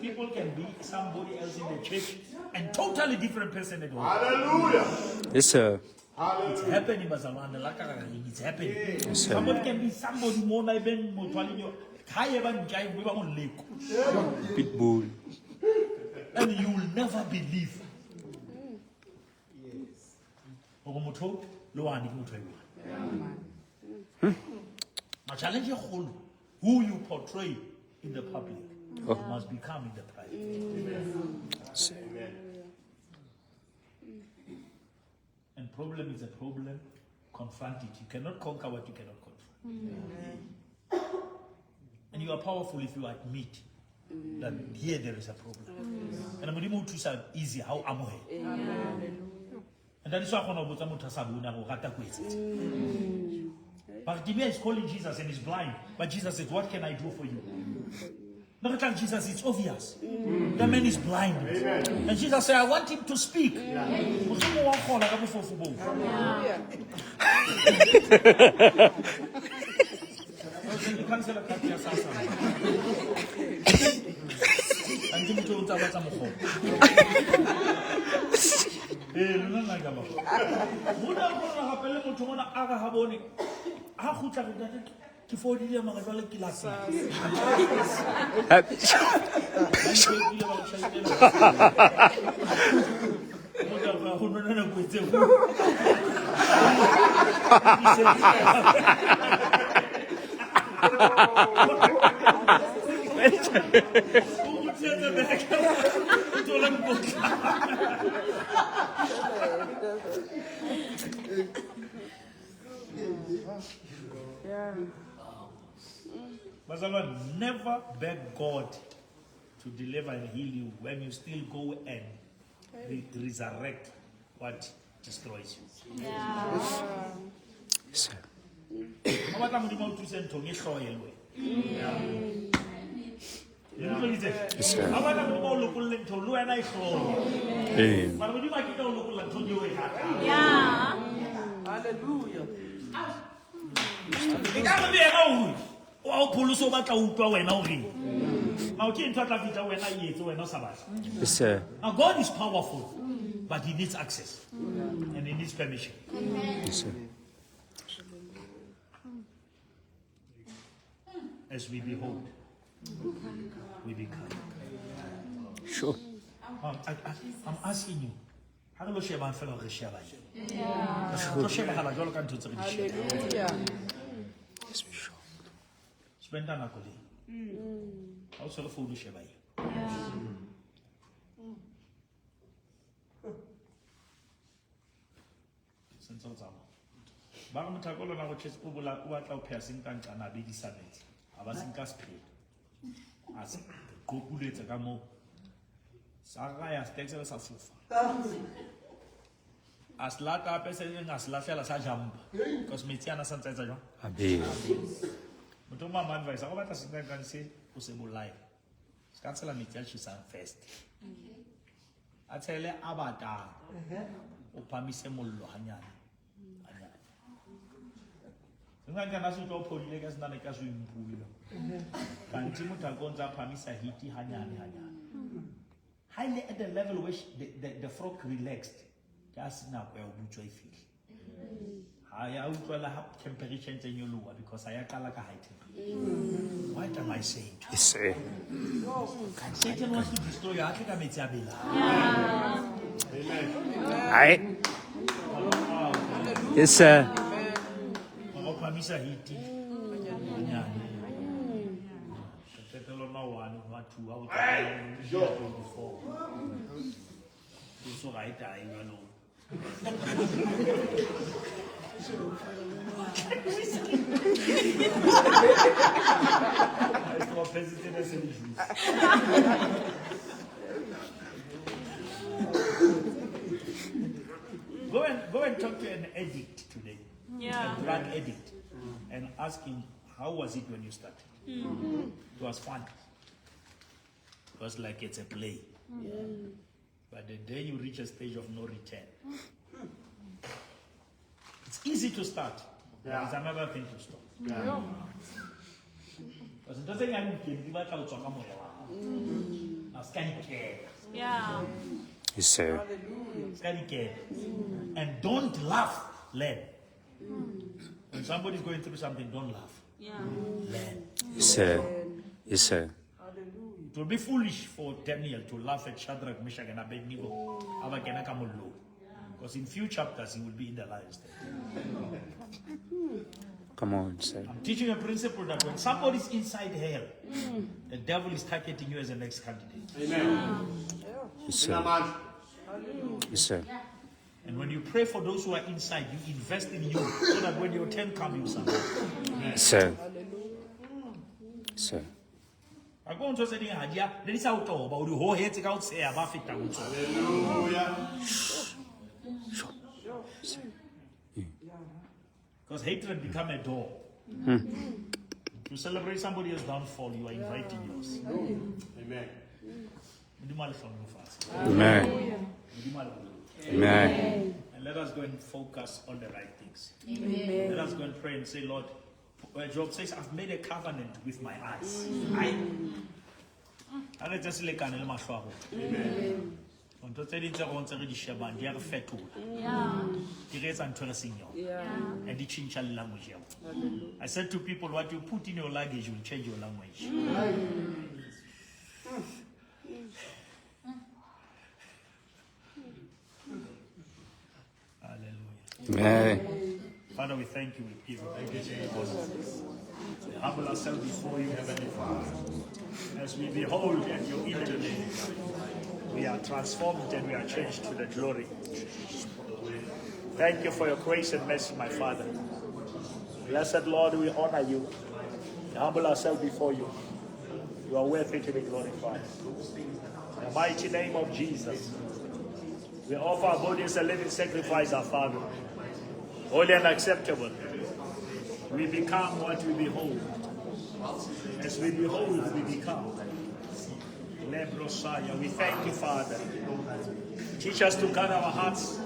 People can be somebody else in the church and totally different person at home.
Hallelujah.
Yes, sir.
It's happening, Bazamanda. It's happening.
Yes, sir.
Somebody can be somebody more like Ben Motwalinho.
Pitbull.
And you will never believe. Now challenge your whole who you portray in the public must become in the private.
Amen.
And problem is a problem. Confront it. You cannot conquer what you cannot control. And you are powerful if you admit that here there is a problem. And I'm going to say easy how am I? And that is why I want to Bartimaeus is calling Jesus and he's blind. But Jesus said, what can I do for you? Not like Jesus, it's obvious. The man is blind. And Jesus said, I want him to speak. But never beg God to deliver and heal you when you still go and resurrect what destroys you.
Sir.
Hallelujah.
Yes, sir.
Now God is powerful, but he needs access and he needs permission.
Yes, sir.
As we behold, we become.
Sure.
I'm asking you. How do you share my fellow Hallelujah.
Yes, we sure.
Spend time with you. Also, the food you share by you. Since all time. Baga mthakolo na go chese o bola o batla o phasing ka ntana be di sanetse aba sing ka spray as go kuletsa ka mo sa ga ya stekse sa fofa as lata pese ngas la fela sa jamba because metiana sa ntsetsa jo
Abe.
motho mama advice go batla singa ka se o se bolai ska tsela metia tshisa first a tshele abata o phamise mollo hanyane. Nga kana su to pholile ka sina ka su impulo kanti motho a gonza phamisa hiti hanyane highly at the level which the frog relaxed ka sina go ya butswa ifile ha ya utlwala ha temperature tse nyoloha because aya kala ka high temperature. What am I saying?
Yes, sir.
Satan wants to destroy you. Atle ka metsi a bela.
Aye. Yes, sir.
Phamisa hiti hanyane tetelo na 1 or 2 out of 24 so right I know Go and talk to an addict today. A drug addict, and ask him how was it when you started. It was fun. It was like it's a play. But the day you reach a stage of no return, it's easy to start, but it's another thing to stop. Because it doesn't mean
Yes, sir.
and don't laugh, learn. When somebody's going through something, don't laugh. Learn.
Yes, sir. Yes, sir.
It will be foolish for Daniel to laugh at Shadrach, Meshach, and Abednego. Because in few chapters he will be in the lion's den.
Come on, sir.
I'm teaching a principle that when somebody's inside hell, the devil is targeting you as the next candidate.
Amen.
Yes, sir. Yes, sir.
And when you pray for those who are inside, you invest in you so that when your turn comes, you survive.
Yes, sir. Yes, sir.
I go on to say, there is out of about the whole head out say about it.
Hallelujah.
Because hatred become a door. To celebrate somebody else's downfall, you are inviting yours.
Amen.
Amen. Amen.
And let us go and focus on the right things. Let us go and pray and say, Lord, where Job says, I've made a covenant with my eyes. Amen. Ntho tse ding tse go ntse re di shebang di a re fetola di re etsa ntho re senyong and di change the language ya bona. I said to people, what you put in your luggage will change your language. Hallelujah.
Amen.
Father, we thank you. We give you thank you, Jesus. We humble ourselves before you, Heavenly Father, as we behold at your image. We are transformed and we are changed to the glory. Thank you for your grace and mercy, my Father. Blessed Lord, we honor you. We humble ourselves before you. You are worthy to be glorified. In the mighty name of Jesus, we offer our bodies a living sacrifice, our Father, holy and acceptable. We become what we behold. As we behold, we become. We thank you, Father. Teach us to guard our hearts,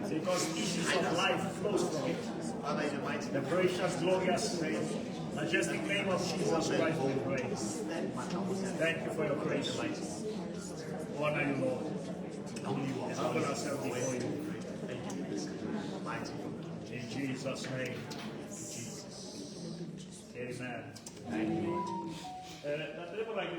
because issues of life flows from it. The precious, glorious, majestic name of Jesus Christ we pray. Thank you for your grace. Honor you, Lord. And humble ourselves before you. In Jesus' name. Jesus. Amen.